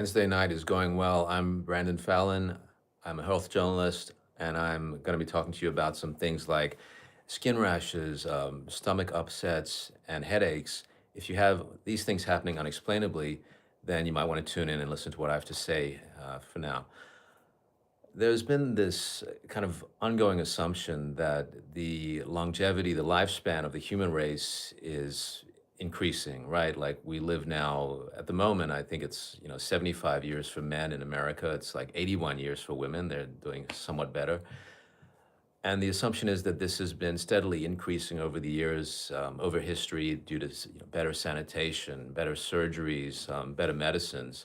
Wednesday night is going well. I'm Brendon Fallon. I'm a health journalist, and I'm going to be talking to you about some things like skin rashes, stomach upsets, and headaches. If you have these things happening unexplainably, then you might want to tune in and listen to what I have to say for now. There's been this kind of ongoing assumption that the longevity, the lifespan of the human race is increasing, right? Like we live now at the moment, I think it's, 75 years for men in America. It's like 81 years for women. They're doing somewhat better. And the assumption is that this has been steadily increasing over the years, over history, due to better sanitation, better surgeries, better medicines.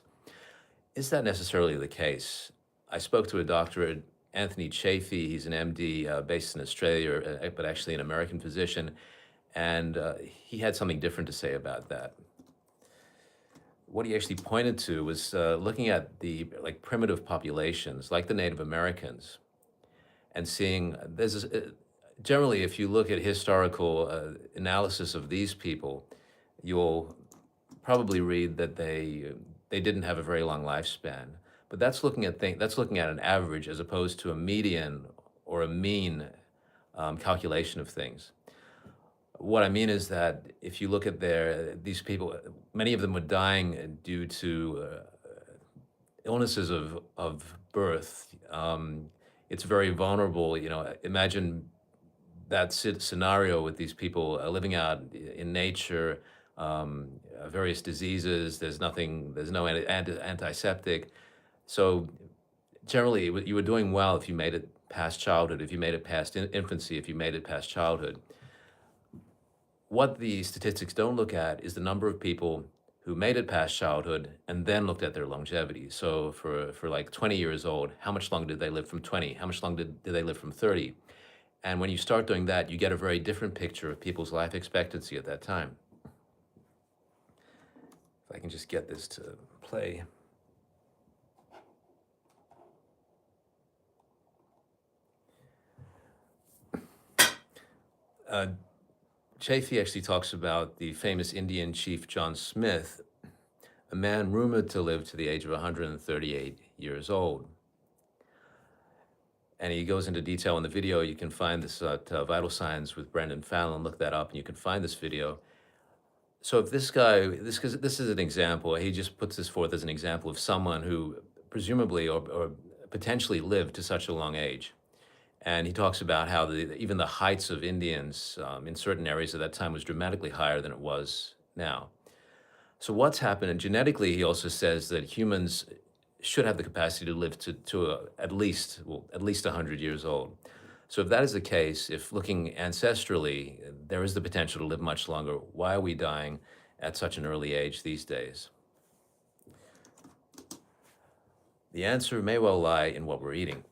Is that necessarily the case? I spoke to a doctor, Anthony Chafee. He's an MD based in Australia, but actually an American physician, and he had something different to say about that. What he actually pointed to was looking at the primitive populations, like the Native Americans, and seeing generally, if you look at historical analysis of these people, you'll probably read that they didn't have a very long lifespan. But that's looking at an average as opposed to a median or a mean calculation of things. What I mean is that if you look at these people, many of them were dying due to illnesses of birth. It's very vulnerable. Imagine that scenario with these people living out in nature, various diseases. There's no antiseptic. So generally, you were doing well if you made it past childhood, if you made it past infancy, if you made it past childhood. What the statistics don't look at is the number of people who made it past childhood and then looked at their longevity. So for like 20 years old, how much longer did they live from 20? How much longer did they live from 30? And when you start doing that, you get a very different picture of people's life expectancy at that time. If I can just get this to play. Chafee actually talks about the famous Indian chief John Smith, a man rumored to live to the age of 138 years old. And he goes into detail in the video. You can find this at Vital Signs with Brendon Fallon. Look that up, and you can find this video. So if this guy, this is an example. He just puts this forth as an example of someone who presumably or potentially lived to such a long age. And he talks about how even the heights of Indians in certain areas at that time was dramatically higher than it was now. So what's happened? And genetically, he also says that humans should have the capacity to live to at least 100 years old. So if that is the case, if looking ancestrally, there is the potential to live much longer, why are we dying at such an early age these days? The answer may well lie in what we're eating.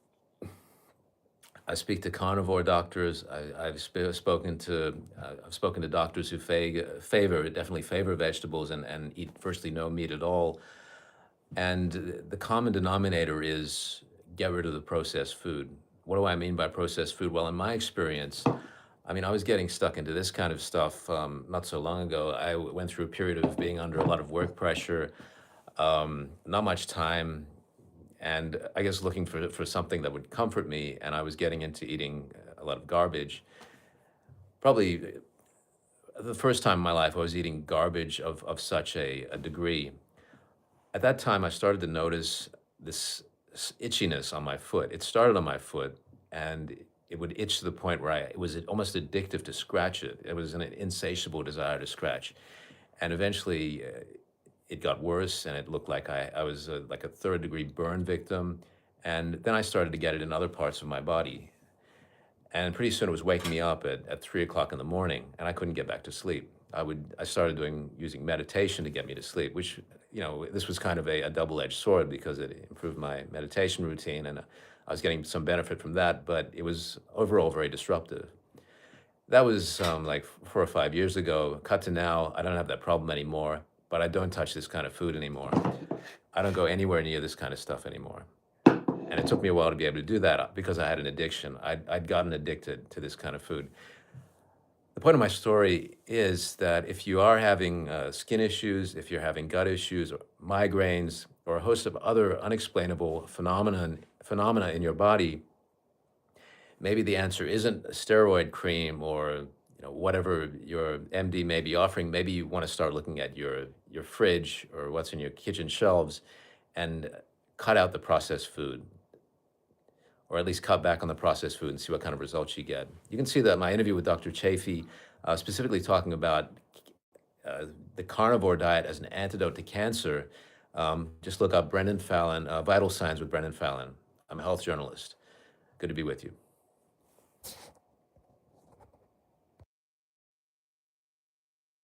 I speak to carnivore doctors. I've spoken to doctors who definitely favor vegetables and eat virtually no meat at all. And the common denominator is get rid of the processed food. What do I mean by processed food? Well, in my experience, I was getting stuck into this kind of stuff not so long ago. I went through a period of being under a lot of work pressure, not much time, and I guess looking for something that would comfort me, and I was getting into eating a lot of garbage. Probably the first time in my life I was eating garbage of such a degree. At that time, I started to notice this itchiness on my foot. It started on my foot, and it would itch to the point where it was almost addictive to scratch it. It was an insatiable desire to scratch. And eventually, it got worse, and it looked like I was like a third-degree burn victim. And then I started to get it in other parts of my body. And pretty soon it was waking me up at 3 o'clock in the morning, and I couldn't get back to sleep. I started using meditation to get me to sleep, which, this was kind of a double-edged sword because it improved my meditation routine, and I was getting some benefit from that, but it was overall very disruptive. That was like 4 or 5 years ago. Cut to now, I don't have that problem anymore, but I don't touch this kind of food anymore. I don't go anywhere near this kind of stuff anymore. And it took me a while to be able to do that because I had an addiction. I'd gotten addicted to this kind of food. The point of my story is that if you are having skin issues, if you're having gut issues or migraines, or a host of other unexplainable phenomena in your body, maybe the answer isn't a steroid cream or whatever your MD may be offering. Maybe you want to start looking at your fridge or what's in your kitchen shelves and cut out the processed food, or at least cut back on the processed food and see what kind of results you get. You can see that my interview with Dr. Chafee, specifically talking about uh, the carnivore diet as an antidote to cancer. Just look up Brendon Fallon, Vital Signs with Brendon Fallon. I'm a health journalist. Good to be with you.